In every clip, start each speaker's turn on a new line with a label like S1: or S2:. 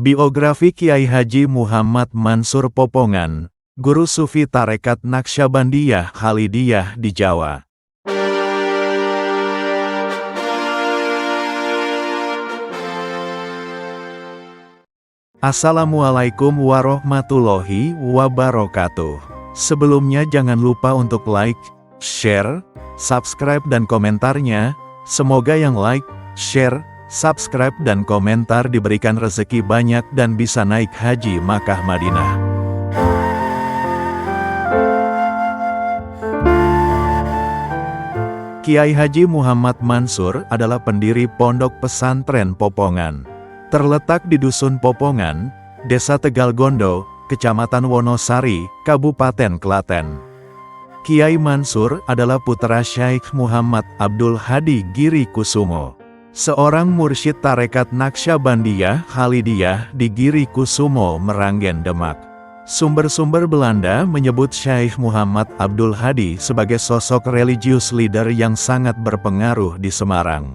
S1: Biografi Kiai Haji Muhammad Mansur Popongan, Guru Sufi Tarekat Naksabandiyah Khalidiyah di Jawa. Assalamualaikum warahmatullahi wabarakatuh. Sebelumnya jangan lupa untuk like, share, subscribe dan komentarnya. Semoga yang like, share, subscribe dan komentar diberikan rezeki banyak dan bisa naik haji Makkah Madinah. Kiai Haji Muhammad Mansur adalah pendiri Pondok Pesantren Popongan. Terletak di Dusun Popongan, Desa Tegalgondo, Kecamatan Wonosari, Kabupaten Klaten. Kiai Mansur adalah putra Syaikh Muhammad Abdul Hadi Giri Kusumo, seorang mursyid Tarekat Naksabandiyah Khalidiyah di Giri Kusumo, Meranggen, Demak. Sumber-sumber Belanda menyebut Syaikh Muhammad Abdul Hadi sebagai sosok religius leader yang sangat berpengaruh di Semarang.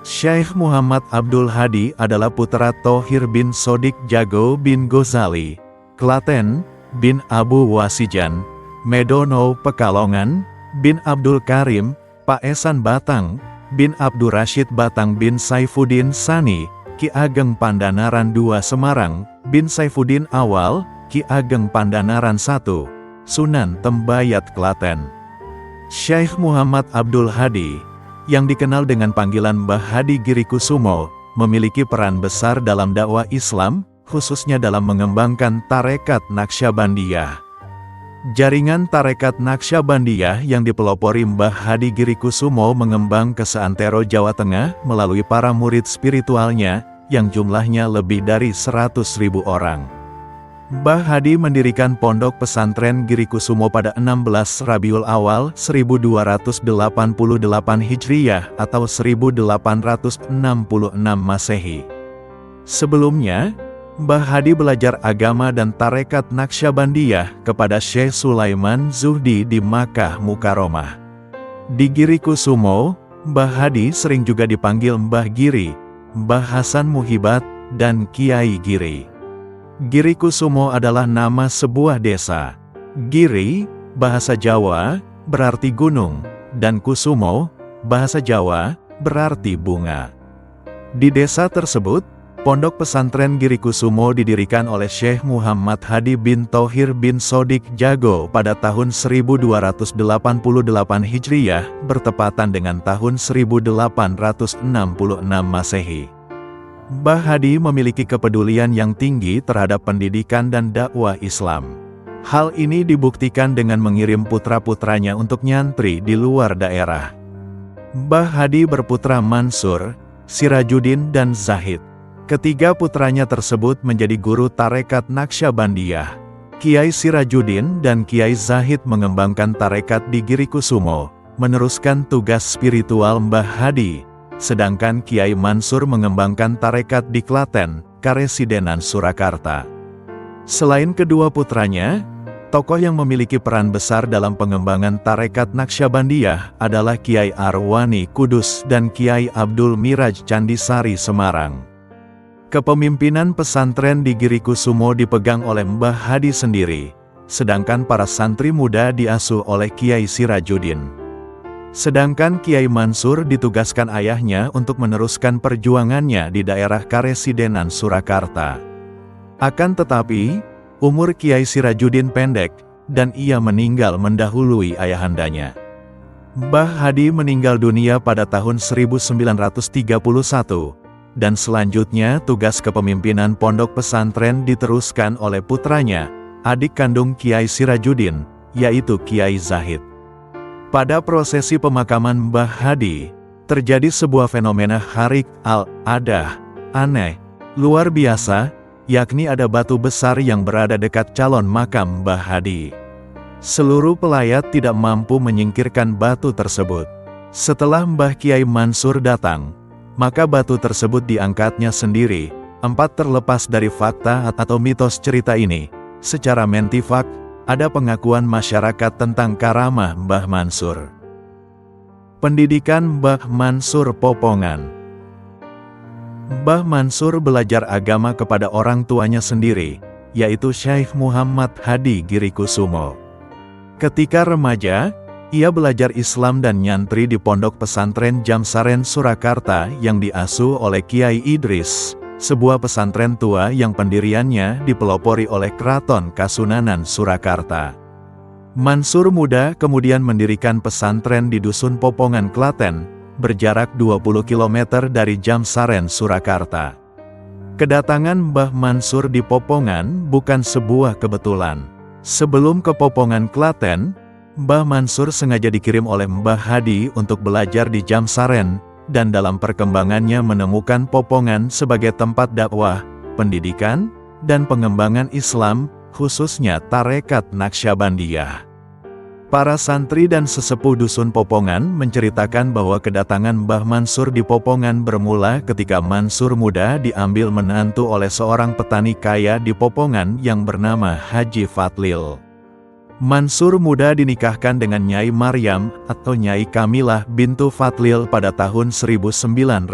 S1: Syaikh Muhammad Abdul Hadi adalah putra Thohir bin Sodik Jago bin Ghazali, Klaten, bin Abu Wasijan, Medono Pekalongan, bin Abdul Karim, Paesan Batang, bin Abdur Rashid Batang bin Saifuddin Sani, Ki Ageng Pandanaran II Semarang, bin Saifuddin Awal, Ki Ageng Pandanaran I, Sunan Tembayat Klaten. Syaikh Muhammad Abdul Hadi, yang dikenal dengan panggilan Mbah Hadi Giri Kusumo, memiliki peran besar dalam dakwah Islam, khususnya dalam mengembangkan Tarekat Naksabandiyah. Jaringan Tarekat Naksabandiyah yang dipelopori Mbah Hadi Giri Kusumo mengembang ke seantero Jawa Tengah melalui para murid spiritualnya, yang jumlahnya lebih dari 100.000 orang. Mbah Hadi mendirikan Pondok Pesantren Giri Kusumo pada 16 Rabiul Awal 1288 Hijriyah atau 1866 Masehi. Sebelumnya, Mbah Hadi belajar agama dan Tarekat Naksabandiyah kepada Syekh Sulaiman Zuhdi di Makkah Mukarramah. Di Giri Kusumo, Mbah Hadi sering juga dipanggil Mbah Giri, Mbah Hasan Muhibat, dan Kiai Giri. Giri Kusumo adalah nama sebuah desa. Giri, bahasa Jawa, berarti gunung, dan Kusumo, bahasa Jawa, berarti bunga. Di desa tersebut, Pondok Pesantren Giri Kusumo didirikan oleh Syekh Muhammad Hadi bin Thohir bin Sodik Jago pada tahun 1288 Hijriyah, bertepatan dengan tahun 1866 Masehi. Mbah Hadi memiliki kepedulian yang tinggi terhadap pendidikan dan dakwah Islam. Hal ini dibuktikan dengan mengirim putra-putranya untuk nyantri di luar daerah. Mbah Hadi berputra Mansur, Sirajuddin dan Zahid. Ketiga putranya tersebut menjadi guru Tarekat Naksabandiyah. Kiai Sirajuddin dan Kiai Zahid mengembangkan tarekat di Giri Kusumo, meneruskan tugas spiritual Mbah Hadi. Sedangkan Kiai Mansur mengembangkan tarekat di Klaten, Karesidenan Surakarta. Selain kedua putranya, tokoh yang memiliki peran besar dalam pengembangan Tarekat Naksabandiyah adalah Kiai Arwani Kudus dan Kiai Abdul Miraj Candisari Semarang. Kepemimpinan pesantren di Giri Kusumo dipegang oleh Mbah Hadi sendiri, sedangkan para santri muda diasuh oleh Kiai Sirajuddin. Sedangkan Kiai Mansur ditugaskan ayahnya untuk meneruskan perjuangannya di daerah Karesidenan Surakarta. Akan tetapi, umur Kiai Sirajuddin pendek, dan ia meninggal mendahului ayahandanya. Mbah Hadi meninggal dunia pada tahun 1931, dan selanjutnya tugas kepemimpinan pondok pesantren diteruskan oleh putranya, adik kandung Kiai Sirajuddin, yaitu Kiai Zahid. Pada prosesi pemakaman Mbah Hadi, terjadi sebuah fenomena kharik al-adah, aneh, luar biasa, yakni ada batu besar yang berada dekat calon makam Mbah Hadi. Seluruh pelayat tidak mampu menyingkirkan batu tersebut. Setelah Mbah Kiai Mansur datang, maka batu tersebut diangkatnya sendiri. Terlepas dari fakta atau mitos cerita ini, secara mentifak, ada pengakuan masyarakat tentang karamah Mbah Mansur. Pendidikan Mbah Mansur Popongan. Mbah Mansur belajar agama kepada orang tuanya sendiri, yaitu Syekh Muhammad Hadi Girikusumo. Ketika remaja, ia belajar Islam dan nyantri di pondok pesantren Jamsaren Surakarta yang diasuh oleh Kiai Idris, sebuah pesantren tua yang pendiriannya dipelopori oleh Keraton Kasunanan Surakarta. Mansur muda kemudian mendirikan pesantren di Dusun Popongan, Klaten, berjarak 20 km dari Jamsaren Surakarta. Kedatangan Mbah Mansur di Popongan bukan sebuah kebetulan. Sebelum ke Popongan, Klaten, Mbah Mansur sengaja dikirim oleh Mbah Hadi untuk belajar di Jamsaren, dan dalam perkembangannya menemukan Popongan sebagai tempat dakwah, pendidikan, dan pengembangan Islam, khususnya Tarekat Naksabandiyah. Para santri dan sesepuh Dusun Popongan menceritakan bahwa kedatangan Mbah Mansur di Popongan bermula ketika Mansur muda diambil menantu oleh seorang petani kaya di Popongan yang bernama Haji Fadlil. Mansur muda dinikahkan dengan Nyai Maryam atau Nyai Kamilah bintu Fadlil pada tahun 1918.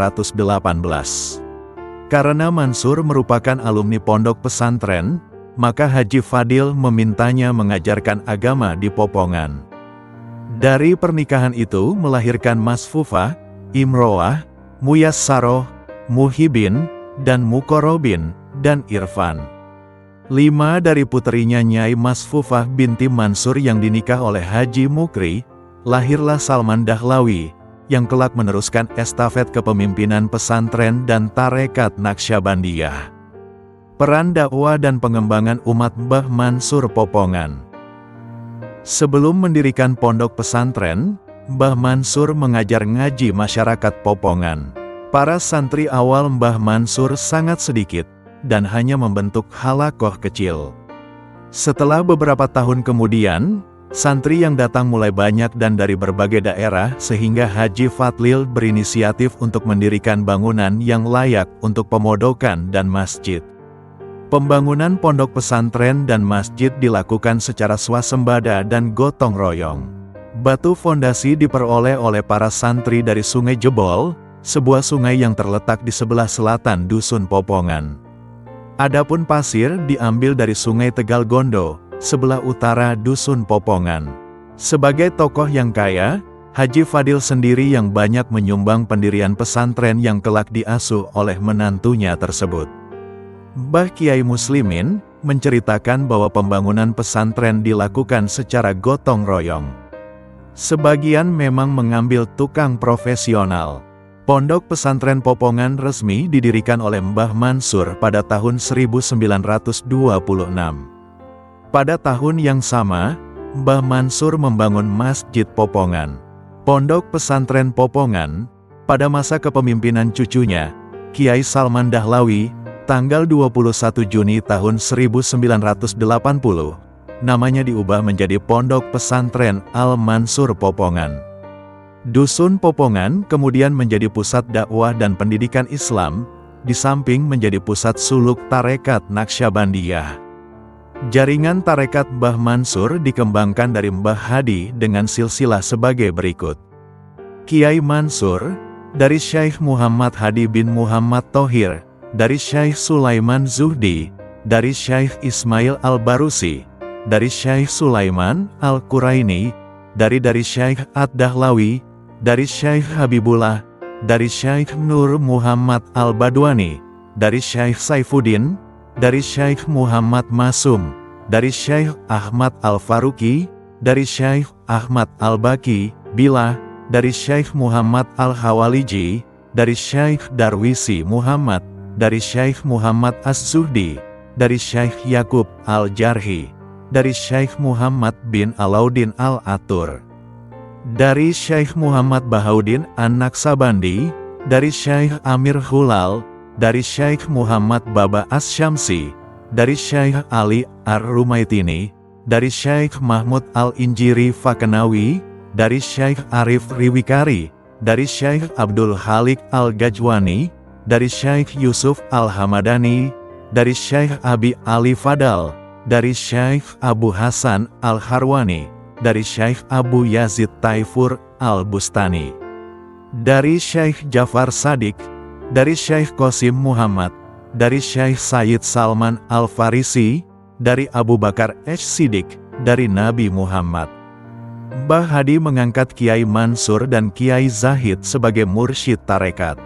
S1: Karena Mansur merupakan alumni pondok pesantren, maka Haji Fadil memintanya mengajarkan agama di Popongan. Dari pernikahan itu melahirkan Mas Fufah, Imroah, Muyassaroh, Muhibin, dan Mukorobin, dan Irfan. 5 dari puterinya Nyai Mas Fufah binti Mansur yang dinikah oleh Haji Mukri, lahirlah Salman Dahlawi, yang kelak meneruskan estafet kepemimpinan pesantren dan Tarekat Naksabandiyah. Peran dakwah dan pengembangan umat Mbah Mansur Popongan. Sebelum mendirikan pondok pesantren, Mbah Mansur mengajar ngaji masyarakat Popongan. Para santri awal Mbah Mansur sangat sedikit, dan hanya membentuk halakoh kecil. Setelah beberapa tahun kemudian, santri yang datang mulai banyak dan dari berbagai daerah sehingga Haji Fadlil berinisiatif untuk mendirikan bangunan yang layak untuk pemondokan dan masjid. Pembangunan pondok pesantren dan masjid dilakukan secara swasembada dan gotong royong. Batu fondasi diperoleh oleh para santri dari Sungai Jebol, sebuah sungai yang terletak di sebelah selatan Dusun Popongan. Adapun pasir diambil dari Sungai Tegal Gondo, sebelah utara Dusun Popongan. Sebagai tokoh yang kaya, Haji Fadil sendiri yang banyak menyumbang pendirian pesantren yang kelak diasuh oleh menantunya tersebut. Mbah Kiai Muslimin menceritakan bahwa pembangunan pesantren dilakukan secara gotong royong. Sebagian memang mengambil tukang profesional. Pondok pesantren Popongan resmi didirikan oleh Mbah Mansur pada tahun 1926. Pada tahun yang sama, Mbah Mansur membangun Masjid Popongan. Pondok pesantren Popongan, pada masa kepemimpinan cucunya, Kiai Salman Dahlawi, tanggal 21 Juni tahun 1980, namanya diubah menjadi Pondok Pesantren Al-Mansur Popongan. Dusun Popongan kemudian menjadi pusat dakwah dan pendidikan Islam, di samping menjadi pusat suluk Tarekat Naksabandiyah. Jaringan Tarekat Mbah Mansur dikembangkan dari Mbah Hadi dengan silsilah sebagai berikut. Kiai Mansur, dari Syekh Muhammad Hadi bin Muhammad Thohir, dari Syekh Sulaiman Zuhdi, dari Syekh Ismail Al-Barusi, dari Syekh Sulaiman Al-Quraini, dari Syekh Ad-Dahlawi, dari Syekh Habibullah, dari Syekh Nur Muhammad Al-Badwani, dari Syekh Saifuddin, dari Syekh Muhammad Masum, dari Syekh Ahmad Al-Faruqi, dari Syekh Ahmad Al-Baki, Bilah, dari Syekh Muhammad Al-Hawaliji, dari Syekh Darwisi Muhammad, dari Syekh Muhammad As-Zuhdi, dari Syekh Yakub Al-Jarhi, dari Syekh Muhammad bin Alauddin Al-Atur, dari Syekh Muhammad Bahaudin An-Naksabandi, dari Syekh Amir Hulal, dari Syekh Muhammad Baba As-Syamsi, dari Syekh Ali Ar-Rumaitini, dari Syekh Mahmud Al-Injiri Fakanawi, dari Syekh Arif Riwikari, dari Syekh Abdul Halik Al-Gajwani, dari Syekh Yusuf Al-Hamadani, dari Syekh Abi Ali Fadal, dari Syekh Abu Hasan Al-Harwani, dari Syekh Abu Yazid Taifur Al-Bustani, dari Syekh Jafar Sadik, dari Syekh Qasim Muhammad, dari Syekh Sayyid Salman Al-Farisi, dari Abu Bakar As-Siddiq, dari Nabi Muhammad. Mbah Hadi mengangkat Kiai Mansur dan Kiai Zahid sebagai mursyid tarekat.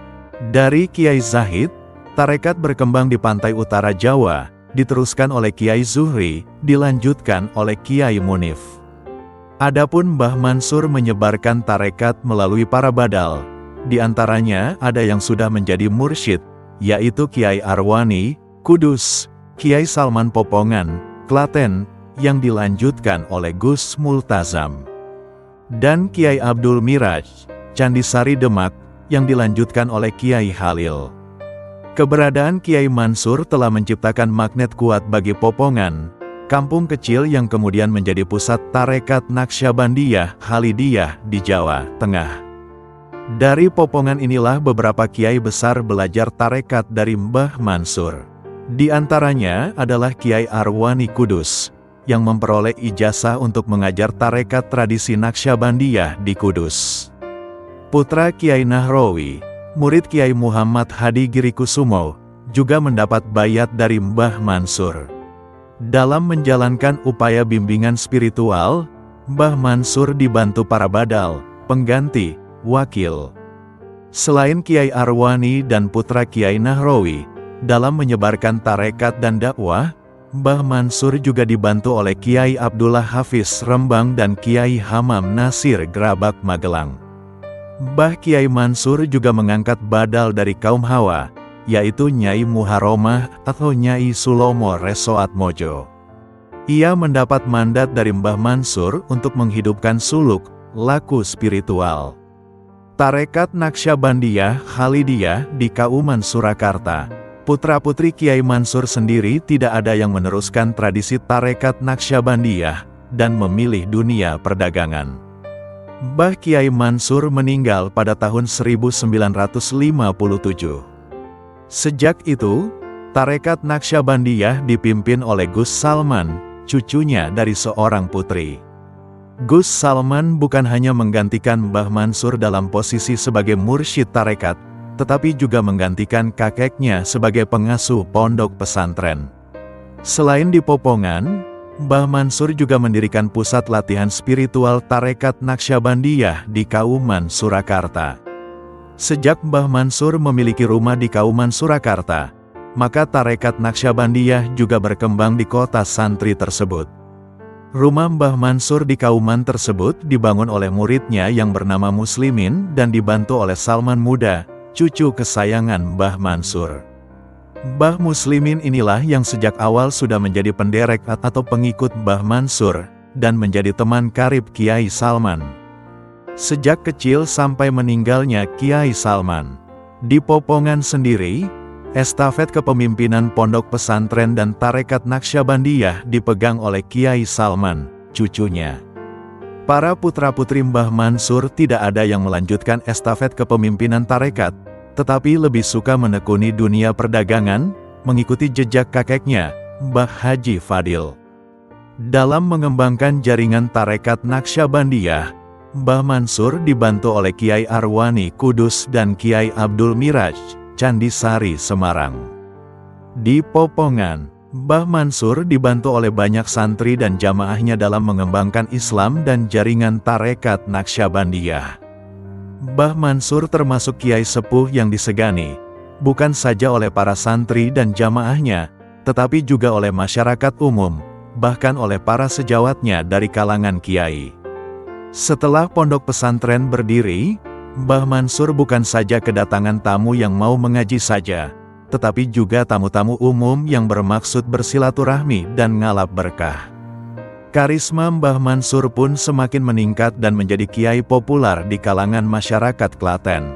S1: Dari Kiai Zahid, tarekat berkembang di pantai utara Jawa, diteruskan oleh Kiai Zuhri, dilanjutkan oleh Kiai Munif. Adapun Mbah Mansur menyebarkan tarekat melalui para badal. Di antaranya ada yang sudah menjadi mursyid, yaitu Kiai Arwani, Kudus, Kiai Salman Popongan, Klaten, yang dilanjutkan oleh Gus Multazam. Dan Kiai Abdul Miraj, Candisari Demak, yang dilanjutkan oleh Kiai Halil. Keberadaan Kiai Mansur telah menciptakan magnet kuat bagi Popongan, kampung kecil yang kemudian menjadi pusat tarekat Naqsyabandiyah Khalidiyah di Jawa Tengah. Dari Popongan inilah beberapa kiai besar belajar tarekat dari Mbah Mansur. Di antaranya adalah Kiai Arwani Kudus, yang memperoleh ijazah untuk mengajar tarekat tradisi Naqsyabandiyah di Kudus. Putra Kiai Nahrawi, murid Kiai Muhammad Hadi Girikusumo, juga mendapat bayat dari Mbah Mansur. Dalam menjalankan upaya bimbingan spiritual, Mbah Mansur dibantu para badal, pengganti, wakil. Selain Kiai Arwani dan putra Kiai Nahrawi, dalam menyebarkan tarekat dan dakwah, Mbah Mansur juga dibantu oleh Kiai Abdullah Hafiz Rembang dan Kiai Hamam Nasir Grabak Magelang. Mbah Kiai Mansur juga mengangkat badal dari kaum Hawa, yaitu Nyai Muharomah atau Nyai Sulomo Resoat Mojo. Ia mendapat mandat dari Mbah Mansur untuk menghidupkan suluk, laku spiritual. Tarekat Naqsyabandiyah Khalidiyah di Kauman Surakarta. Putra-putri Kiai Mansur sendiri tidak ada yang meneruskan tradisi tarekat Naqsyabandiyah dan memilih dunia perdagangan. Mbah Kiai Mansur meninggal pada tahun 1957. Sejak itu, tarekat Naqsyabandiyah dipimpin oleh Gus Salman, cucunya dari seorang putri. Gus Salman bukan hanya menggantikan Mbah Mansur dalam posisi sebagai mursyid tarekat, tetapi juga menggantikan kakeknya sebagai pengasuh pondok pesantren. Selain di Popongan, Mbah Mansur juga mendirikan pusat latihan spiritual tarekat Naqsyabandiyah di Kauman Surakarta. Sejak Mbah Mansur memiliki rumah di Kauman Surakarta, maka tarekat Naqsyabandiyah juga berkembang di kota santri tersebut. Rumah Mbah Mansur di Kauman tersebut dibangun oleh muridnya yang bernama Muslimin dan dibantu oleh Salman Muda, cucu kesayangan Mbah Mansur. Mbah Muslimin inilah yang sejak awal sudah menjadi penderek atau pengikut Mbah Mansur, dan menjadi teman karib Kiai Salman. Sejak kecil sampai meninggalnya Kiai Salman. Di Popongan sendiri, estafet kepemimpinan pondok pesantren dan tarekat Naqsyabandiyah dipegang oleh Kiai Salman, cucunya. Para putra-putri Mbah Mansur tidak ada yang melanjutkan estafet kepemimpinan tarekat, tetapi lebih suka menekuni dunia perdagangan, mengikuti jejak kakeknya, Mbah Haji Fadil. Dalam mengembangkan jaringan tarekat Naqsyabandiyah, Mbah Mansur dibantu oleh Kiai Arwani Kudus dan Kiai Abdul Miraj, Candisari Semarang. Di Popongan, Mbah Mansur dibantu oleh banyak santri dan jamaahnya dalam mengembangkan Islam dan jaringan tarekat Naqsyabandiyah. Mbah Mansur termasuk kiai sepuh yang disegani, bukan saja oleh para santri dan jamaahnya, tetapi juga oleh masyarakat umum, bahkan oleh para sejawatnya dari kalangan kiai. Setelah pondok pesantren berdiri, Mbah Mansur bukan saja kedatangan tamu yang mau mengaji saja, tetapi juga tamu-tamu umum yang bermaksud bersilaturahmi dan ngalap berkah. Karisma Mbah Mansur pun semakin meningkat dan menjadi kiai populer di kalangan masyarakat Klaten,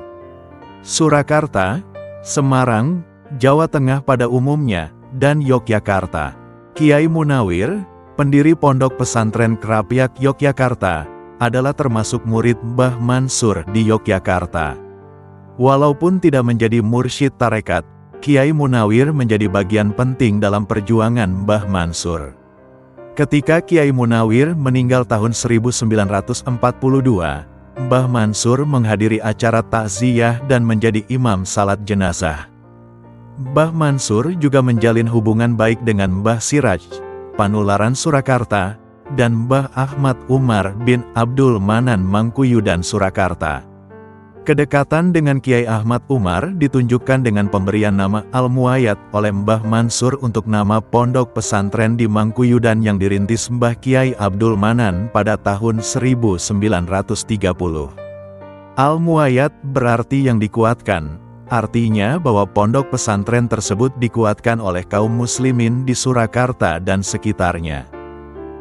S1: Surakarta, Semarang, Jawa Tengah pada umumnya, dan Yogyakarta. Kiai Munawir, pendiri pondok pesantren Krapyak Yogyakarta, adalah termasuk murid Mbah Mansur di Yogyakarta. Walaupun tidak menjadi mursyid tarekat, Kiai Munawir menjadi bagian penting dalam perjuangan Mbah Mansur. Ketika Kiai Munawir meninggal tahun 1942, Mbah Mansur menghadiri acara takziah dan menjadi imam salat jenazah. Mbah Mansur juga menjalin hubungan baik dengan Mbah Siraj, Panularan Surakarta, dan Mbah Ahmad Umar bin Abdul Manan Mangkuyudan Surakarta. Kedekatan dengan Kiai Ahmad Umar ditunjukkan dengan pemberian nama Al-Muayyad oleh Mbah Mansur untuk nama pondok pesantren di Mangkuyudan yang dirintis Mbah Kiai Abdul Manan pada tahun 1930. Al-Muayyad berarti yang dikuatkan, artinya bahwa pondok pesantren tersebut dikuatkan oleh kaum muslimin di Surakarta dan sekitarnya.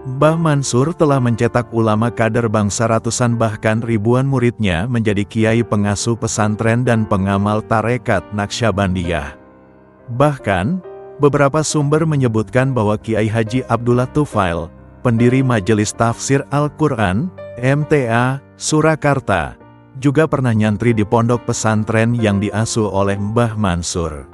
S1: Mbah Mansur telah mencetak ulama kader bangsa ratusan bahkan ribuan muridnya menjadi kiai pengasuh pesantren dan pengamal tarekat Naqsyabandiyah. Bahkan, beberapa sumber menyebutkan bahwa Kiai Haji Abdullah Tufail, pendiri Majelis Tafsir Al-Quran, MTA, Surakarta, juga pernah nyantri di pondok pesantren yang diasuh oleh Mbah Mansur.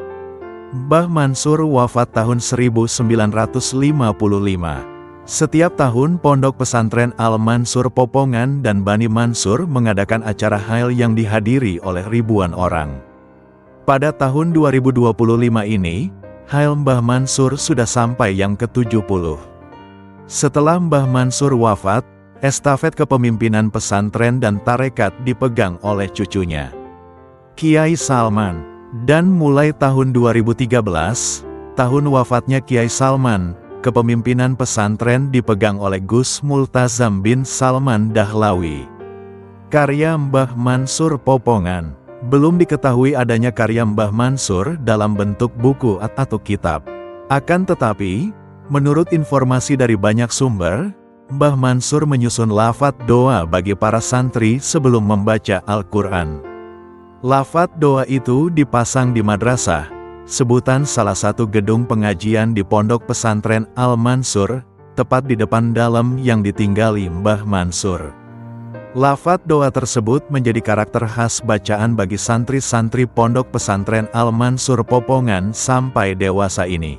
S1: Mbah Mansur wafat tahun 1955. Setiap tahun Pondok Pesantren Al-Mansur Popongan dan Bani Mansur mengadakan acara hail yang dihadiri oleh ribuan orang. Pada tahun 2025 ini, hail Mbah Mansur sudah sampai yang ke-70. Setelah Mbah Mansur wafat, estafet kepemimpinan pesantren dan tarekat dipegang oleh cucunya, Kiai Salman. Dan mulai tahun 2013, tahun wafatnya Kiai Salman, kepemimpinan pesantren dipegang oleh Gus Multazam bin Salman Dahlawi. Karya Mbah Mansur Popongan. Belum diketahui adanya karya Mbah Mansur dalam bentuk buku atau kitab. Akan tetapi, menurut informasi dari banyak sumber, Mbah Mansur menyusun lafadz doa bagi para santri sebelum membaca Al-Quran. Lafadz doa itu dipasang di madrasah, sebutan salah satu gedung pengajian di Pondok Pesantren Al-Mansur, tepat di depan dalem yang ditinggali Mbah Mansur. Lafadz doa tersebut menjadi karakter khas bacaan bagi santri-santri Pondok Pesantren Al-Mansur Popongan sampai dewasa ini.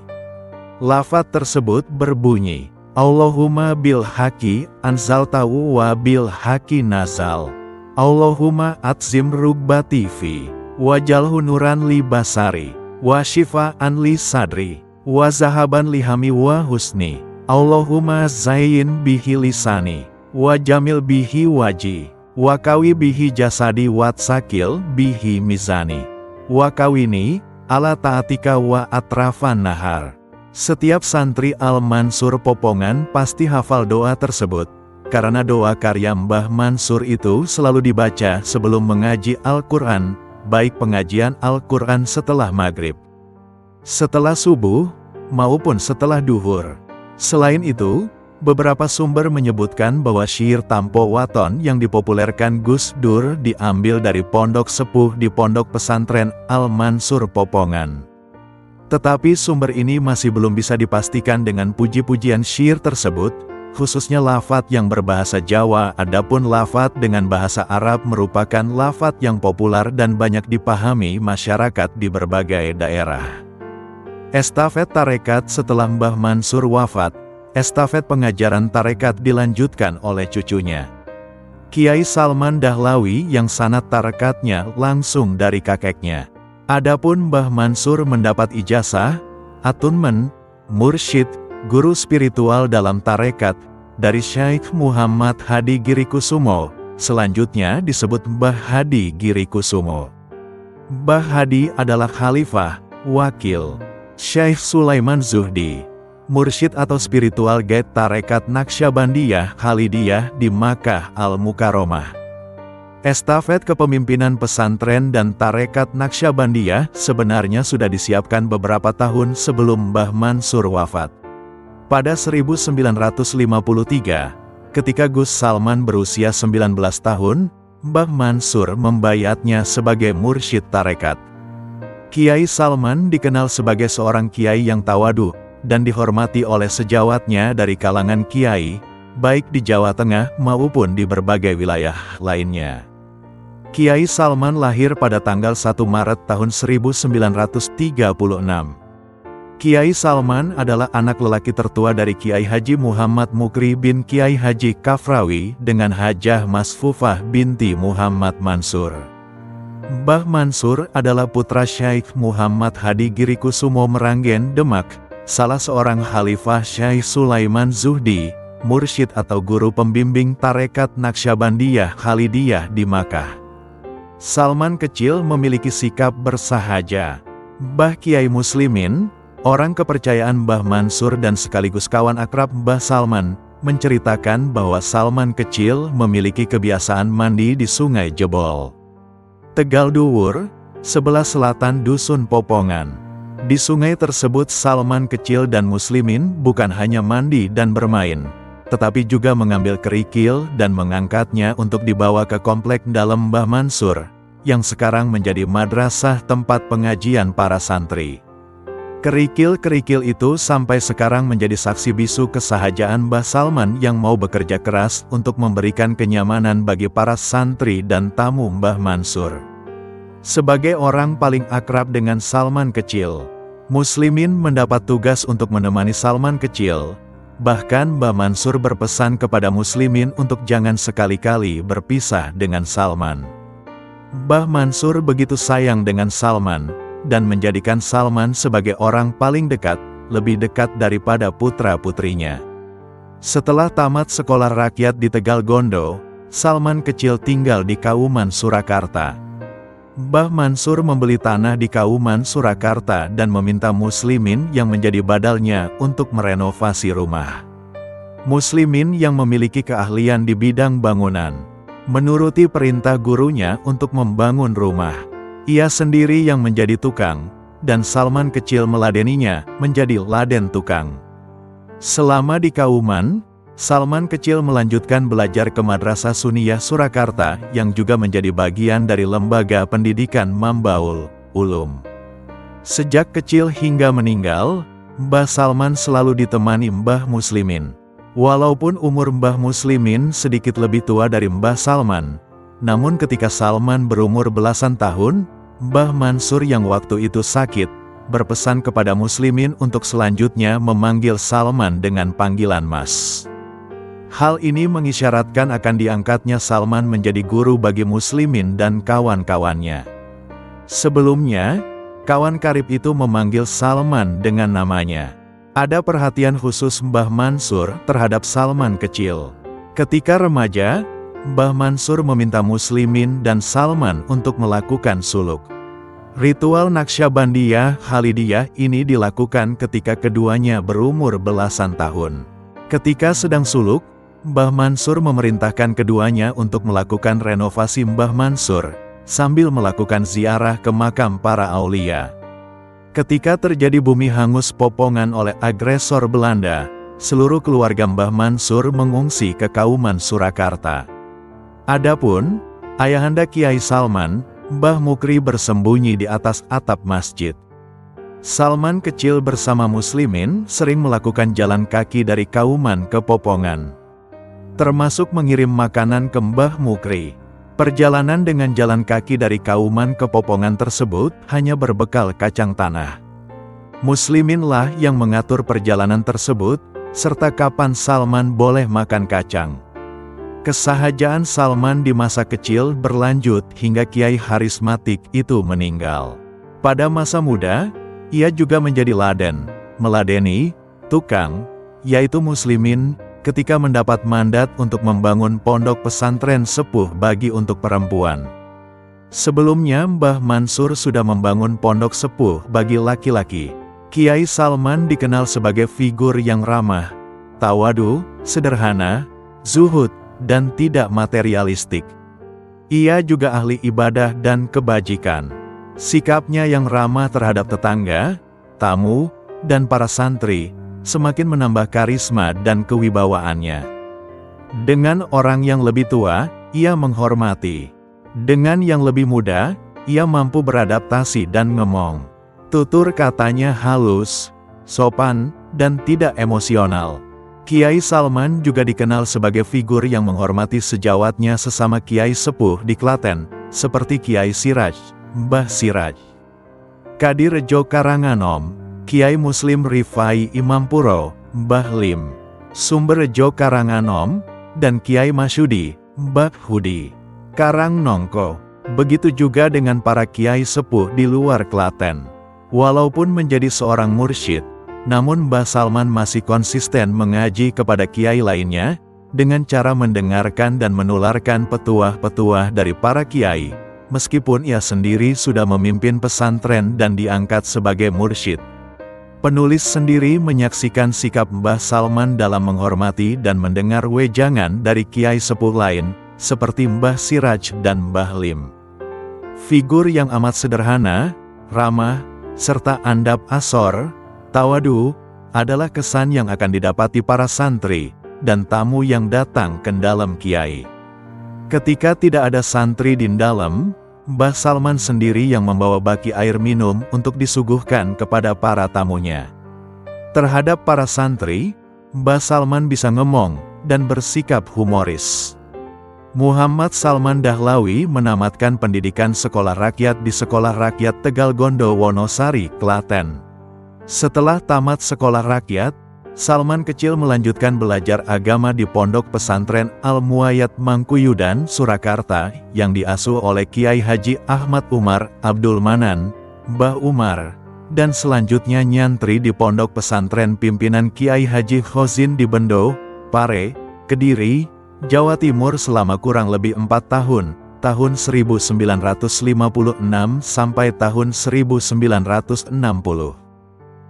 S1: Lafadz tersebut berbunyi, Allahumma bil haqi anzaltahu wa bil haqi nazal. Allahumma atzim rugbati fi, wajalhu nuran li basari. Wa shifa'an li sadri, wa zahaban lihami wa husni, Allahumma zayyin bihi lisani, wa jamil bihi waji, wa kawi bihi jasadi wa tsakil bihi mizani, wa kawini, ala ta'atika wa atrafan nahar. Setiap santri Al-Mansur Popongan pasti hafal doa tersebut, karena doa karya Mbah Mansur itu selalu dibaca sebelum mengaji Al-Quran, baik pengajian Al-Quran setelah maghrib, setelah subuh, maupun setelah duhur. Selain itu, beberapa sumber menyebutkan bahwa syair Tampo Waton yang dipopulerkan Gus Dur diambil dari pondok sepuh di Pondok Pesantren Al-Mansur Popongan. Tetapi sumber ini masih belum bisa dipastikan dengan puji-pujian syair tersebut, khususnya lafadz yang berbahasa Jawa. Adapun lafadz dengan bahasa Arab merupakan lafadz yang populer dan banyak dipahami masyarakat di berbagai daerah. Estafet tarekat. Setelah Mbah Mansur wafat, estafet pengajaran tarekat dilanjutkan oleh cucunya, Kiai Salman Dahlawi, yang sanad tarekatnya langsung dari kakeknya. Adapun Mbah Mansur mendapat ijazah, atunmen, mursyid, guru spiritual dalam tarekat, dari Syekh Muhammad Hadi Girikusumo, selanjutnya disebut Mbah Hadi Girikusumo. Mbah Hadi adalah khalifah, wakil, Syekh Sulaiman Zuhdi, mursyid atau spiritual guide tarekat Naqsyabandiyah Khalidiyah di Makkah Al-Mukarramah. Estafet kepemimpinan pesantren dan tarekat Naqsyabandiyah sebenarnya sudah disiapkan beberapa tahun sebelum Mbah Mansur wafat. Pada 1953, ketika Gus Salman berusia 19 tahun, Mbah Mansur membayatnya sebagai mursyid tarekat. Kiai Salman dikenal sebagai seorang kiai yang tawadu, dan dihormati oleh sejawatnya dari kalangan kiai, baik di Jawa Tengah maupun di berbagai wilayah lainnya. Kiai Salman lahir pada tanggal 1 Maret tahun 1936. Kiai Salman adalah anak lelaki tertua dari Kiai Haji Muhammad Mukri bin Kiai Haji Kafrawi dengan Hajah Masfufah binti Muhammad Mansur. Mbah Mansur adalah putra Syaikh Muhammad Hadi Girikusumo Meranggen, Demak, salah seorang khalifah Syekh Sulaiman Zuhdi, mursyid atau guru pembimbing tarekat Naqsyabandiyah Khalidiyah di Makkah. Salman kecil memiliki sikap bersahaja. Mbah Kiai Muslimin, orang kepercayaan Mbah Mansur dan sekaligus kawan akrab Mbah Salman, menceritakan bahwa Salman kecil memiliki kebiasaan mandi di Sungai Jebol, Tegal Duwur, sebelah selatan Dusun Popongan. Di sungai tersebut Salman kecil dan Muslimin bukan hanya mandi dan bermain, tetapi juga mengambil kerikil dan mengangkatnya untuk dibawa ke komplek dalam Mbah Mansur, yang sekarang menjadi madrasah tempat pengajian para santri. Kerikil-kerikil itu sampai sekarang menjadi saksi bisu kesahajaan Mbah Salman yang mau bekerja keras untuk memberikan kenyamanan bagi para santri dan tamu Mbah Mansur. Sebagai orang paling akrab dengan Salman kecil, Muslimin mendapat tugas untuk menemani Salman kecil. Bahkan Mbah Mansur berpesan kepada Muslimin untuk jangan sekali-kali berpisah dengan Salman. Mbah Mansur begitu sayang dengan Salman, dan menjadikan Salman sebagai orang paling dekat, lebih dekat daripada putra-putrinya. Setelah tamat sekolah rakyat di Tegal Gondo, Salman kecil tinggal di Kauman Surakarta. Mbah Mansur membeli tanah di Kauman Surakarta dan meminta Muslimin yang menjadi badalnya untuk merenovasi rumah. Muslimin yang memiliki keahlian di bidang bangunan, menuruti perintah gurunya untuk membangun rumah. Ia sendiri yang menjadi tukang, dan Salman kecil meladeninya menjadi laden tukang. Selama di Kauman, Salman kecil melanjutkan belajar ke Madrasah Suniyah Surakarta yang juga menjadi bagian dari lembaga pendidikan Mambaul Ulum. Sejak kecil hingga meninggal, Mbah Salman selalu ditemani Mbah Muslimin. Walaupun umur Mbah Muslimin sedikit lebih tua dari Mbah Salman, namun ketika Salman berumur belasan tahun, Mbah Mansur yang waktu itu sakit, berpesan kepada Muslimin untuk selanjutnya memanggil Salman dengan panggilan Mas. Hal ini mengisyaratkan akan diangkatnya Salman menjadi guru bagi Muslimin dan kawan-kawannya. Sebelumnya, kawan karib itu memanggil Salman dengan namanya. Ada perhatian khusus Mbah Mansur terhadap Salman kecil. Ketika remaja, Mbah Mansur meminta Muslimin dan Salman untuk melakukan suluk. Ritual Naqsyabandiyah Khalidiyah ini dilakukan ketika keduanya berumur belasan tahun. Ketika sedang suluk, Mbah Mansur memerintahkan keduanya untuk melakukan renovasi Mbah Mansur, sambil melakukan ziarah ke makam para aulia. Ketika terjadi bumi hangus Popongan oleh agresor Belanda, seluruh keluarga Mbah Mansur mengungsi ke Kauman Surakarta. Adapun ayahanda Kiai Salman, Mbah Mukri bersembunyi di atas atap masjid. Salman kecil bersama Muslimin sering melakukan jalan kaki dari Kauman ke Popongan, termasuk mengirim makanan ke Mbah Mukri. Perjalanan dengan jalan kaki dari Kauman ke Popongan tersebut hanya berbekal kacang tanah. Musliminlah yang mengatur perjalanan tersebut, serta kapan Salman boleh makan kacang. Kesahajaan Salman di masa kecil berlanjut hingga Kiai Harismatik itu meninggal. Pada masa muda, ia juga menjadi laden, meladeni, tukang, yaitu Muslimin, ketika mendapat mandat untuk membangun pondok pesantren sepuh bagi untuk perempuan. Sebelumnya Mbah Mansur sudah membangun pondok sepuh bagi laki-laki. Kiai Salman dikenal sebagai figur yang ramah, tawadu, sederhana, zuhud, dan tidak materialistik. Ia juga ahli ibadah dan kebajikan. Sikapnya yang ramah terhadap tetangga, tamu, dan para santri, semakin menambah karisma dan kewibawaannya. Dengan orang yang lebih tua, ia menghormati. Dengan yang lebih muda, ia mampu beradaptasi dan ngemong. Tutur katanya halus, sopan, dan tidak emosional. Kiai Salman juga dikenal sebagai figur yang menghormati sejawatnya sesama kiai sepuh di Klaten, seperti Kiai Siraj, Mbah Siraj, Kadi Rejo Karanganom, Kiai Muslim Rifai Imampuro, Mbah Lim, Sumberjo Karanganom, dan Kiai Masyudi, Mbah Hudi, Karangnongko. Begitu juga dengan para kiai sepuh di luar Klaten. Walaupun menjadi seorang mursyid, namun Mbah Salman masih konsisten mengaji kepada kiai lainnya, dengan cara mendengarkan dan menularkan petuah-petuah dari para kiai, meskipun ia sendiri sudah memimpin pesantren dan diangkat sebagai mursyid. Penulis sendiri menyaksikan sikap Mbah Salman dalam menghormati dan mendengar wejangan dari kiai sepuh lain, seperti Mbah Siraj dan Mbah Lim. Figur yang amat sederhana, ramah, serta andap asor, tawadu, adalah kesan yang akan didapati para santri dan tamu yang datang ke dalam kiai. Ketika tidak ada santri di dalam, Mbah Salman sendiri yang membawa baki air minum untuk disuguhkan kepada para tamunya. Terhadap para santri, Mbah Salman bisa ngomong dan bersikap humoris. Muhammad Salman Dahlawi menamatkan pendidikan sekolah rakyat di Sekolah Rakyat Tegalgondo Wonosari, Klaten. Setelah tamat sekolah rakyat, Salman kecil melanjutkan belajar agama di Pondok Pesantren Al-Muayyad Mangkuyudan, Surakarta, yang diasuh oleh Kiai Haji Ahmad Umar Abdul Manan, Mbah Umar, dan selanjutnya nyantri di Pondok Pesantren Pimpinan Kiai Haji Khozin di Bendo, Pare, Kediri, Jawa Timur selama kurang lebih 4 tahun, tahun 1956 sampai tahun 1960.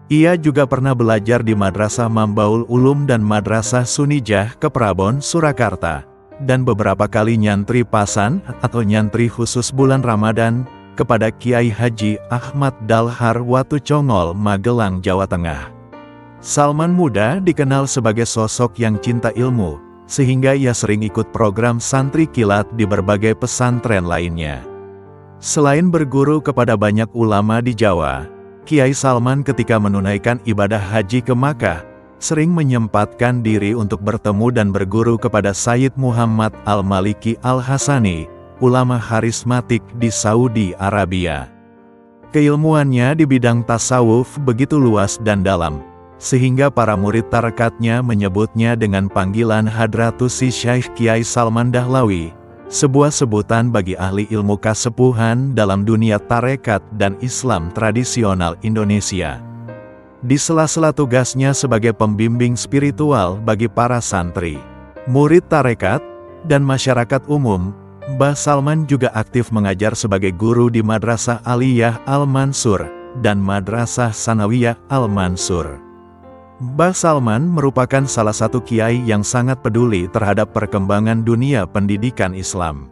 S1: Ia juga pernah belajar di Madrasah Mambaul Ulum dan Madrasah Sunijah Keprabon, Surakarta, dan beberapa kali nyantri pasan atau nyantri khusus bulan Ramadan kepada Kiai Haji Ahmad Dalhar Watu Congol, Magelang, Jawa Tengah. Salman muda dikenal sebagai sosok yang cinta ilmu, sehingga ia sering ikut program santri kilat di berbagai pesantren lainnya. Selain berguru kepada banyak ulama di Jawa, Kiai Salman ketika menunaikan ibadah haji ke Makkah, sering menyempatkan diri untuk bertemu dan berguru kepada Sayyid Muhammad Al-Maliki Al-Hasani, ulama harismatik di Saudi Arabia. Keilmuannya di bidang tasawuf begitu luas dan dalam, sehingga para murid tarekatnya menyebutnya dengan panggilan Hadratus Si Syaikh Kiai Salman Dahlawi, sebuah sebutan bagi ahli ilmu kasepuhan dalam dunia tarekat dan Islam tradisional Indonesia. Di sela-sela tugasnya sebagai pembimbing spiritual bagi para santri, murid tarekat, dan masyarakat umum, Mbah Salman juga aktif mengajar sebagai guru di Madrasah Aliyah Al-Mansur dan Madrasah Sanawiyah Al-Mansur. Mbah Salman merupakan salah satu kiai yang sangat peduli terhadap perkembangan dunia pendidikan Islam.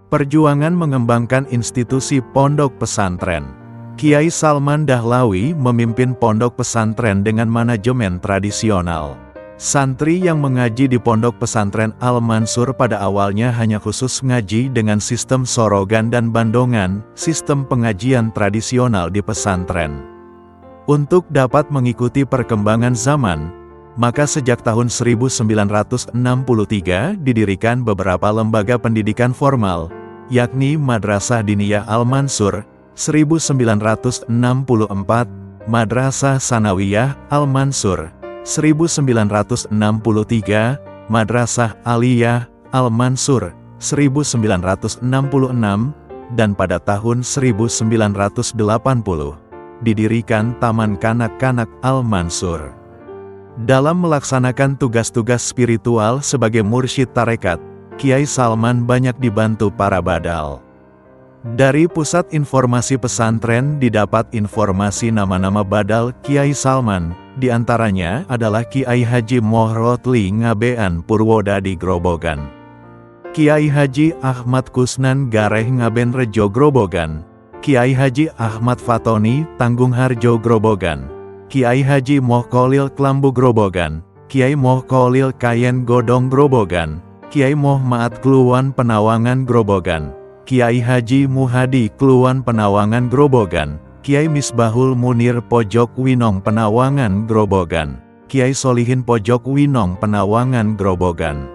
S1: Perjuangan mengembangkan institusi pondok pesantren. Kiai Salman Dahlawi memimpin pondok pesantren dengan manajemen tradisional. Santri yang mengaji di pondok pesantren Al-Mansur pada awalnya hanya khusus ngaji dengan sistem sorogan dan bandongan, sistem pengajian tradisional di pesantren. Untuk dapat mengikuti perkembangan zaman, maka sejak tahun 1963 didirikan beberapa lembaga pendidikan formal, yakni Madrasah Diniyah Al-Mansur, 1964, Madrasah Sanawiyah Al-Mansur, 1963, Madrasah Aliyah Al-Mansur, 1966, dan pada tahun 1980, didirikan Taman Kanak-Kanak Al-Mansur. Dalam melaksanakan tugas-tugas spiritual sebagai mursyid tarekat, Kiai Salman banyak dibantu para badal. Dari Pusat Informasi Pesantren didapat informasi nama-nama badal Kiai Salman, diantaranya adalah Kiai Haji Mohrotli Ngabean Purwoda di Grobogan, Kiai Haji Ahmad Kusnan Gareh Ngaben Rejo Grobogan, Kiai Haji Ahmad Fatoni Tanggung Harjo Grobogan, Kiai Haji Moh Kolil Klambu Grobogan, Kiai Moh Kolil Kayen Godong Grobogan, Kiai Moh Maat Kluwan Penawangan Grobogan, Kiai Haji Muhadi Kluwan Penawangan Grobogan, Kiai Misbahul Munir Pojok Winong Penawangan Grobogan, Kiai Solihin Pojok Winong Penawangan Grobogan,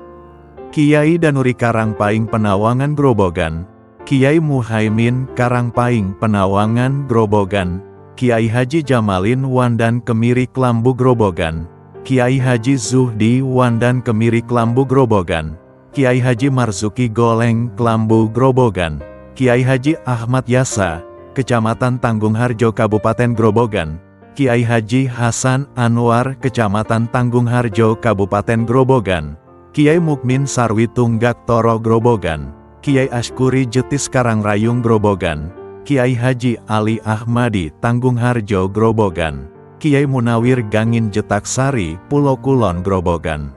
S1: Kiai Danuri Karangpaing Penawangan Grobogan, Kiai Muhaimin Karangpaing Penawangan Grobogan, Kiai Haji Jamalin Wandan Kemiri Klambu Grobogan, Kiai Haji Zuhdi Wandan Kemiri Klambu Grobogan, Kiai Haji Marzuki Goleng Klambu Grobogan, Kiai Haji Ahmad Yasa, Kecamatan Tanggung Harjo Kabupaten Grobogan, Kiai Haji Hasan Anwar Kecamatan Tanggung Harjo Kabupaten Grobogan, Kiai Mukmin Sarwi Tunggak Toro Grobogan, Kiai Ashkuri Jetis Karangrayung Grobogan, Kiai Haji Ali Ahmadi Tanggung Harjo Grobogan, Kiai Munawir Gangin Jetaksari Pulau Kulon Grobogan,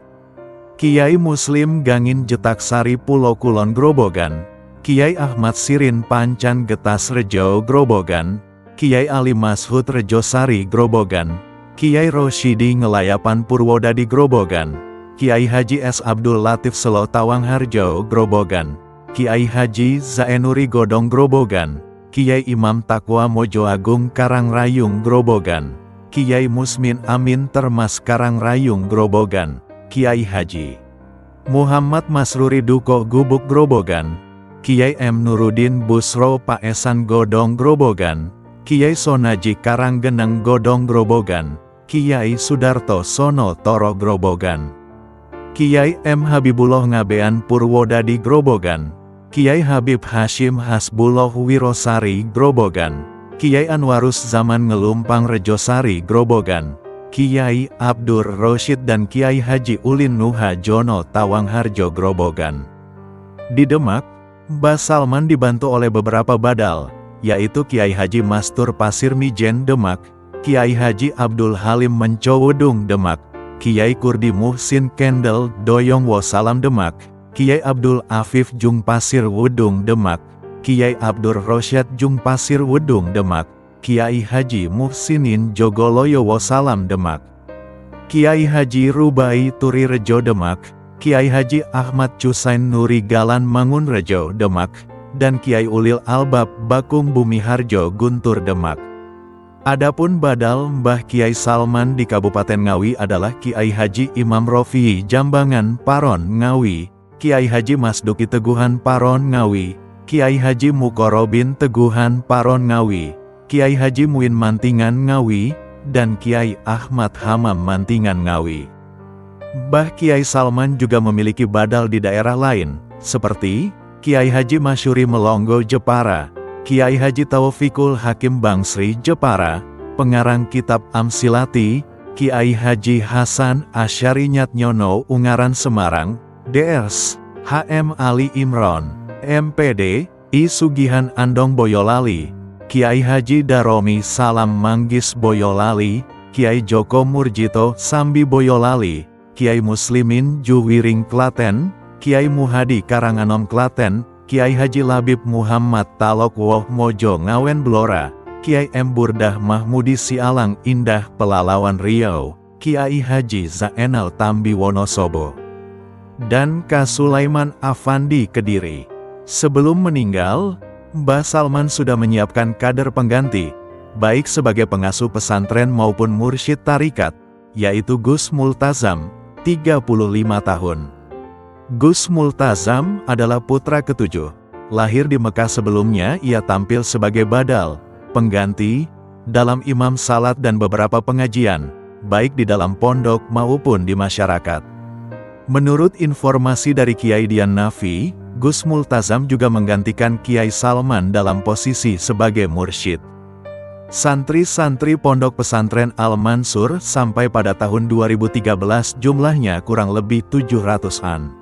S1: Kiai Muslim Gangin Jetaksari Pulau Kulon Grobogan, Kiai Ahmad Sirin Pancan Getas Rejo Grobogan, Kiai Ali Mashud Rejosari Grobogan, Kiai Rosyidi Ngelayapan Purwodadi Grobogan, Kiai Haji S. Abdul Latif Selo Tawang Harjo Grobogan, Kiai Haji Zaenuri Godong Grobogan, Kiai Imam Takwa Mojo Agung Karangrayung Grobogan, Kiai Musmin Amin Termas Karangrayung Grobogan, Kiai Haji Muhammad Masruri Duko Gubuk Grobogan, Kiai M. Nurudin Busro Paesan Godong Grobogan, Kiai Sonaji Karanggeneng Godong Grobogan, Kiai Sudarto Sono Toro Grobogan, Kiai M. Habibullah Ngabean Purwodadi Grobogan, Kiai Habib Hashim Hasbullah Wirosari Grobogan, Kiai Anwarus Zaman Ngelumpang Rejosari Grobogan, Kiai Abdur Rosyid dan Kiai Haji Ulin Nuha Jono Tawang Harjo Grobogan. Di Demak, Mbah Salman dibantu oleh beberapa badal, yaitu Kiai Haji Mastur Pasir Mijen Demak, Kiai Haji Abdul Halim Mencowedung Demak, Kiai Kurdi Muhsin Kendel Doyong Wosalam Demak, Kiai Abdul Afif Jung Pasir Wedung Demak, Kiai Abdur Rosyad Jung Pasir Wedung Demak, Kiai Haji Muhsinin Jogoloyo Wosalam Demak, Kiai Haji Rubai Turi Rejo Demak, Kiai Haji Ahmad Cusain Nuri Galan Mangun Rejo Demak, dan Kiai Ulil Albab Bakung Bumi Harjo Guntur Demak. Adapun badal Mbah Kiai Salman di Kabupaten Ngawi adalah Kiai Haji Imam Rofi'i Jambangan Paron Ngawi, Kiai Haji Masduki Teguhan Paron Ngawi, Kiai Haji Mukorobin Teguhan Paron Ngawi, Kiai Haji Muin Mantingan Ngawi, dan Kiai Ahmad Hamam Mantingan Ngawi. Mbah Kiai Salman juga memiliki badal di daerah lain, seperti Kiai Haji Masyuri Melonggo Jepara, Kiai Haji Taufikul Hakim Bangsri Jepara, pengarang kitab Amsilati, Kiai Haji Hasan Asyari Nyatnyono Ungaran Semarang, Drs. HM Ali Imron, MPD, I Sugihan Andong Boyolali, Kiai Haji Daromi Salam Manggis Boyolali, Kiai Joko Murjito Sambi Boyolali, Kiai Muslimin Juwiring Klaten, Kiai Muhadi Karanganom Klaten, Kiai Haji Labib Muhammad Talok Woh Mojo Ngawen Blora, Kiai M. Burdah Mahmudi Sialang Indah Pelalawan Riau, Kiai Haji Zaenal Tambi Wonosobo, dan Ka Sulaiman Afandi Kediri. Sebelum meninggal, Mbah Salman sudah menyiapkan kader pengganti, baik sebagai pengasuh pesantren maupun mursyid tarikat, yaitu Gus Multazam, 35 tahun. Gus Multazam adalah putra ketujuh. Lahir di Mekah, sebelumnya ia tampil sebagai badal, pengganti, dalam imam salat dan beberapa pengajian, baik di dalam pondok maupun di masyarakat. Menurut informasi dari Kiai Dian Nafi, Gus Multazam juga menggantikan Kiai Salman dalam posisi sebagai mursyid. Santri-santri Pondok Pesantren Al-Mansur sampai pada tahun 2013 jumlahnya kurang lebih 700-an.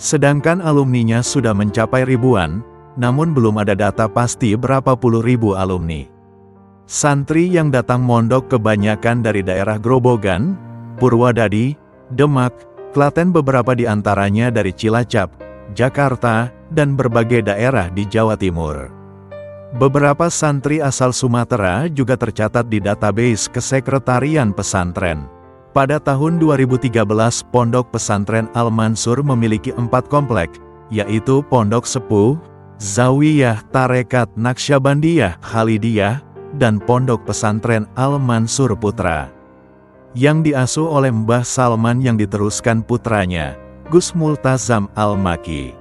S1: Sedangkan alumninya sudah mencapai ribuan, namun belum ada data pasti berapa puluh ribu alumni. Santri yang datang mondok kebanyakan dari daerah Grobogan, Purwodadi, Demak, Klaten, beberapa di antaranya dari Cilacap, Jakarta, dan berbagai daerah di Jawa Timur. Beberapa santri asal Sumatera juga tercatat di database Kesekretarian Pesantren. Pada tahun 2013, Pondok Pesantren Al-Mansur memiliki 4 komplek, yaitu Pondok Sepuh, Zawiyah Tarekat Naqsyabandiyah Khalidiyah, dan Pondok Pesantren Al-Mansur Putra, yang diasuh oleh Mbah Salman yang diteruskan putranya, Gus Multazam Al-Maki.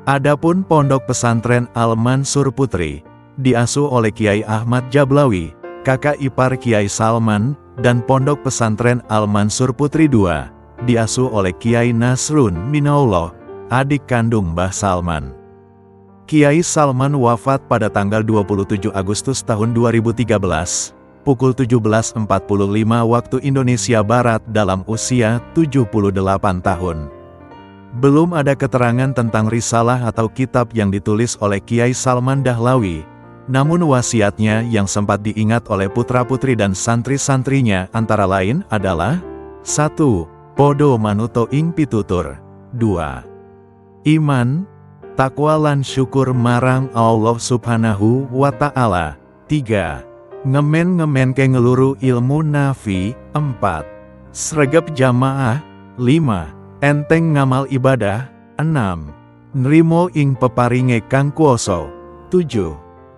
S1: Adapun Pondok Pesantren Al-Mansur Putri, diasuh oleh Kiai Ahmad Jablawi, kakak ipar Kiai Salman, dan Pondok Pesantren Al-Mansur Putri II, diasuh oleh Kiai Nasrun Minaullah, adik kandung Mbah Salman. Kiai Salman wafat pada tanggal 27 Agustus tahun 2013, pukul 17.45 waktu Indonesia Barat dalam usia 78 tahun. Belum ada keterangan tentang risalah atau kitab yang ditulis oleh Kiai Salman Dahlawi, namun wasiatnya yang sempat diingat oleh putra-putri dan santri-santrinya antara lain adalah 1. Podo manuto ing pitutur. 2. Iman, takwa lan syukur marang Allah subhanahu wa ta'ala. 3. Ngemen ke ngeluru ilmu nafi. 4. Sregep jamaah. 5. Enteng ngamal ibadah. 6. Nrimo ing peparinge kang kuoso. 7.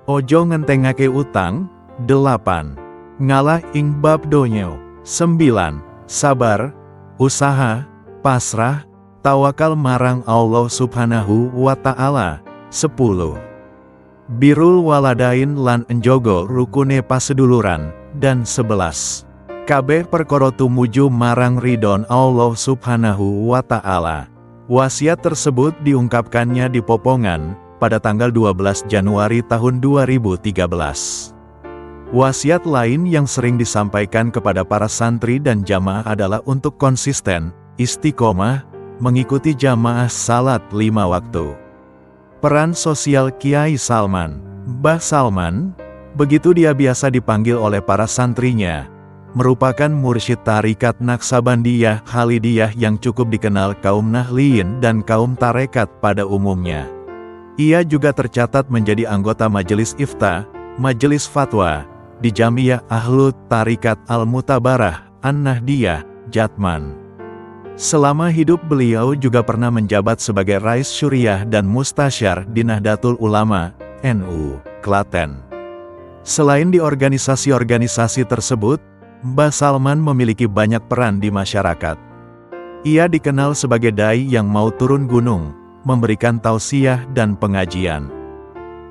S1: Ojo ngentengake utang. 8. Ngalah ing bab donyo. 9. Sabar, usaha, pasrah, tawakal marang Allah subhanahu wa ta'ala. 10. Birul waladain lan enjogo rukune paseduluran. Dan 11. Kabeh perkara tumuju marang ridon Allah subhanahu wa ta'ala. Wasiat tersebut diungkapkannya di Popongan pada tanggal 12 Januari tahun 2013. Wasiat lain yang sering disampaikan kepada para santri dan jamaah adalah untuk konsisten, istiqomah, mengikuti jamaah salat 5 waktu. Peran sosial Kiai Salman. Mbah Salman, begitu dia biasa dipanggil oleh para santrinya, merupakan mursyid tarikat Naksabandiyah Khalidiyah yang cukup dikenal kaum Nahliyin dan kaum tarekat pada umumnya. Ia juga tercatat menjadi anggota Majelis Ifta, Majelis Fatwa, di Jamiyah Ahlut Tarikat Al-Mutabarah, An-Nahdiyah, Jatman. Selama hidup beliau juga pernah menjabat sebagai Rais Syuriah dan Mustasyar di Nahdlatul Ulama, NU, Klaten. Selain di organisasi-organisasi tersebut, Mbah Salman memiliki banyak peran di masyarakat. Ia dikenal sebagai dai yang mau turun gunung, memberikan tausiah dan pengajian.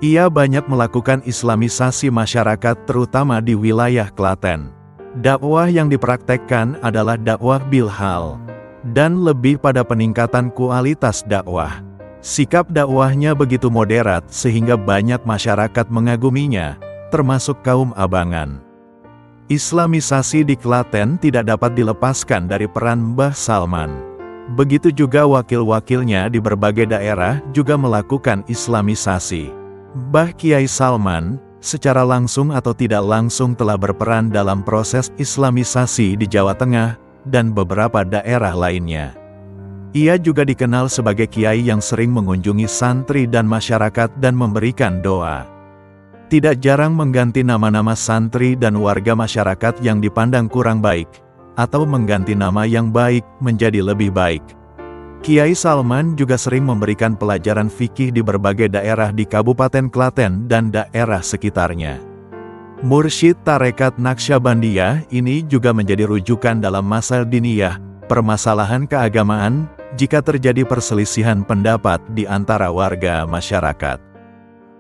S1: Ia banyak melakukan islamisasi masyarakat terutama di wilayah Klaten. Dakwah yang dipraktekkan adalah dakwah bilhal, dan lebih pada peningkatan kualitas dakwah. Sikap dakwahnya begitu moderat sehingga banyak masyarakat mengaguminya, termasuk kaum abangan. Islamisasi di Klaten tidak dapat dilepaskan dari peran Mbah Salman. Begitu juga wakil-wakilnya di berbagai daerah juga melakukan islamisasi. Mbah Kiai Salman, secara langsung atau tidak langsung telah berperan dalam proses islamisasi di Jawa Tengah dan beberapa daerah lainnya. Ia juga dikenal sebagai kiai yang sering mengunjungi santri dan masyarakat dan memberikan doa. Tidak jarang mengganti nama-nama santri dan warga masyarakat yang dipandang kurang baik, atau mengganti nama yang baik menjadi lebih baik. Kiai Salman juga sering memberikan pelajaran fikih di berbagai daerah di Kabupaten Klaten dan daerah sekitarnya. Mursyid Tarekat Naksabandiyah ini juga menjadi rujukan dalam masail diniyah, permasalahan keagamaan, jika terjadi perselisihan pendapat di antara warga masyarakat.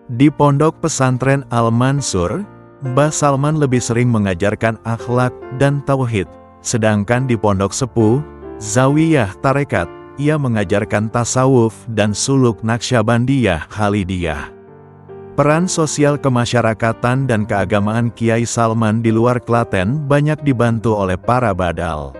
S1: Di Pondok Pesantren Al-Mansur, Mbah Salman lebih sering mengajarkan akhlak dan tauhid, sedangkan di Pondok Sepuh, Zawiyah Tarekat, ia mengajarkan tasawuf dan suluk Naksabandiyah Khalidiyah. Peran sosial kemasyarakatan dan keagamaan Kiai Salman di luar Klaten banyak dibantu oleh para badal,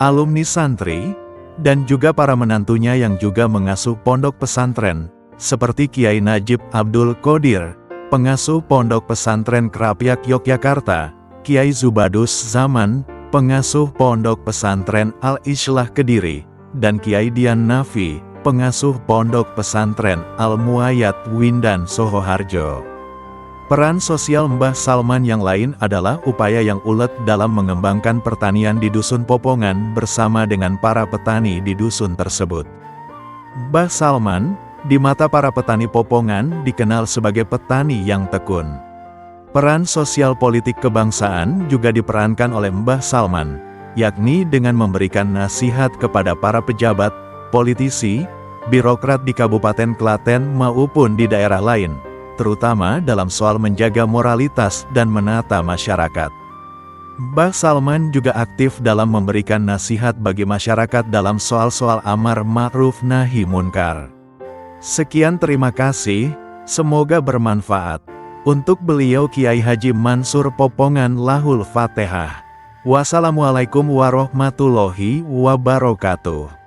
S1: alumni santri, dan juga para menantunya yang juga mengasuh pondok pesantren, seperti Kiai Najib Abdul Qodir, pengasuh Pondok Pesantren Krapyak Yogyakarta, Kiai Zubadus Zaman, pengasuh Pondok Pesantren Al-Islah Kediri, dan Kiai Dian Nafi, pengasuh Pondok Pesantren Al-Muayyad Windan Sohoharjo. Peran sosial Mbah Salman yang lain adalah upaya yang ulet dalam mengembangkan pertanian di Dusun Popongan bersama dengan para petani di dusun tersebut. Mbah Salman, di mata para petani Popongan, dikenal sebagai petani yang tekun. Peran sosial politik kebangsaan juga diperankan oleh Mbah Salman, yakni dengan memberikan nasihat kepada para pejabat, politisi, birokrat di Kabupaten Klaten maupun di daerah lain, terutama dalam soal menjaga moralitas dan menata masyarakat. Mbah Salman juga aktif dalam memberikan nasihat bagi masyarakat dalam soal-soal amar ma'ruf nahi munkar. Sekian, terima kasih, semoga bermanfaat. Untuk beliau Kiai Haji Mansur Popongan Lahul Fatihah. Wassalamualaikum warahmatullahi wabarakatuh.